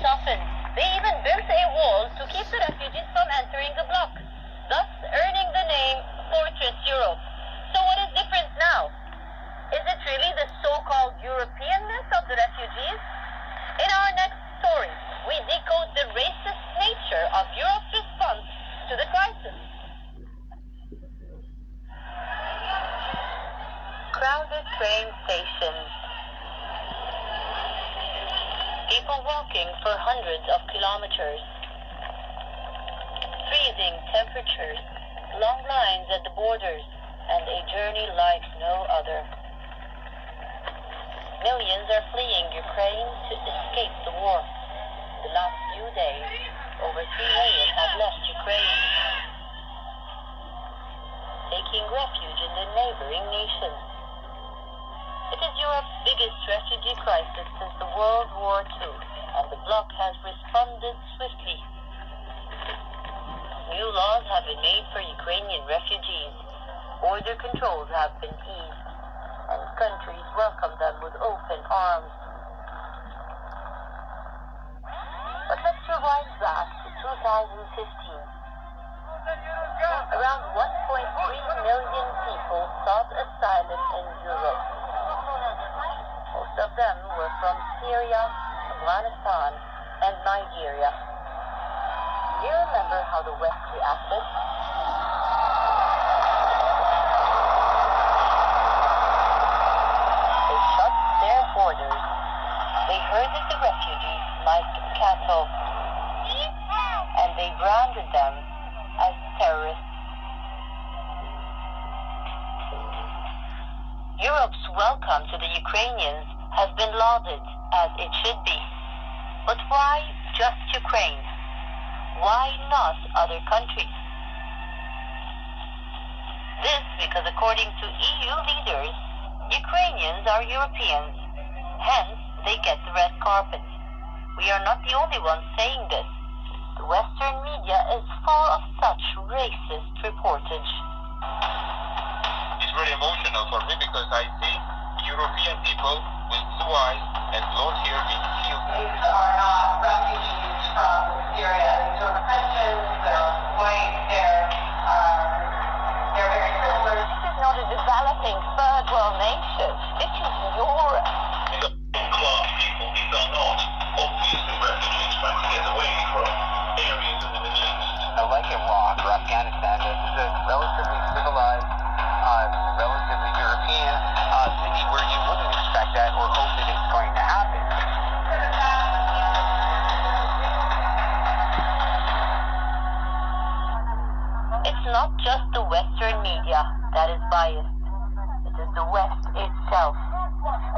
softened. They even built a wall to keep the refugees from entering the bloc, thus earning the name Fortress Europe. So what is different now? Is it really the so-called Europeanness of the refugees? In our next story, we decode the racist nature of Europe's response to the crisis. Crowded train stations. People walking for hundreds of kilometers. Freezing temperatures, long lines at the borders, and a journey like no other. Millions are fleeing Ukraine to escape the war. The last few days, over 3 million have left Ukraine, taking refuge in the neighboring nations. It is Europe's biggest refugee crisis since the World War II, and the bloc has responded swiftly. New laws have been made for Ukrainian refugees. Border controls have been eased, and countries welcome them with open arms. But let's rewind back to 2015. Around 1.3 million people sought asylum in Europe. Most of them were from Syria, Afghanistan, and Nigeria. Do you remember how the West reacted? They shut their borders. They herded the refugees like cattle, and they branded them as terrorists. Europe's welcome to the Ukrainians has been lauded, as it should be. But why just Ukraine? Why not other countries? This because according to EU leaders, Ukrainians are Europeans. Hence, they get the red carpet. We are not the only ones saying this. The Western media is full of such racist reportage. It's very emotional for me because I see European people with blue eyes and blonde hair being killed. These are not refugees from Syria. These are Christians, they're white, they're very similar. This is not a developing third world nation. This is Europe. These are class people. These are not obviously refugees trying to get away from areas in the Middle East. Like Iraq or Afghanistan, this is a relatively civilized, relatively European city where you wouldn't expect that or hope that it's going to happen. It's not just the Western media that is biased. It is the West itself.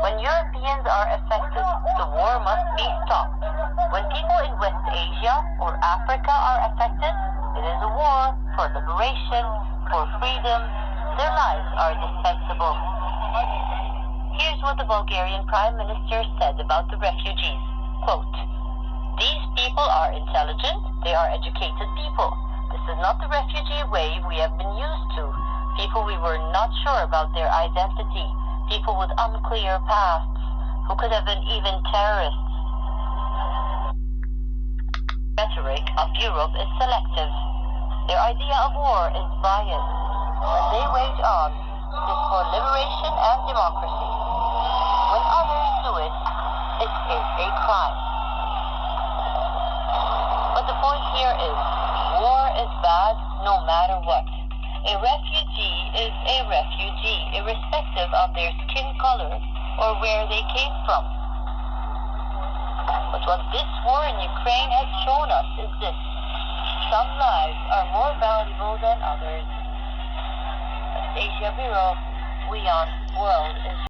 When Europeans are affected, the war must be stopped. When people in West Asia or Africa are affected, it is a war for liberation, for freedom. Their lives are dispensable. Here's what the Bulgarian Prime Minister said about the refugees. Quote, "These people are intelligent, they are educated people. This is not the refugee wave we have been used to. People we were not sure about their identity. People with unclear pasts, who could have been even terrorists." Rhetoric of Europe is selective. Their idea of war is biased. When they wage on, it is for liberation and democracy. When others do it, it is a crime. But the point here is, war is bad no matter what. A refugee is a refugee, irrespective of their skin color or where they came from. But what this war in Ukraine has shown us is this: some lives are more valuable than others. Asia Bureau, WION World is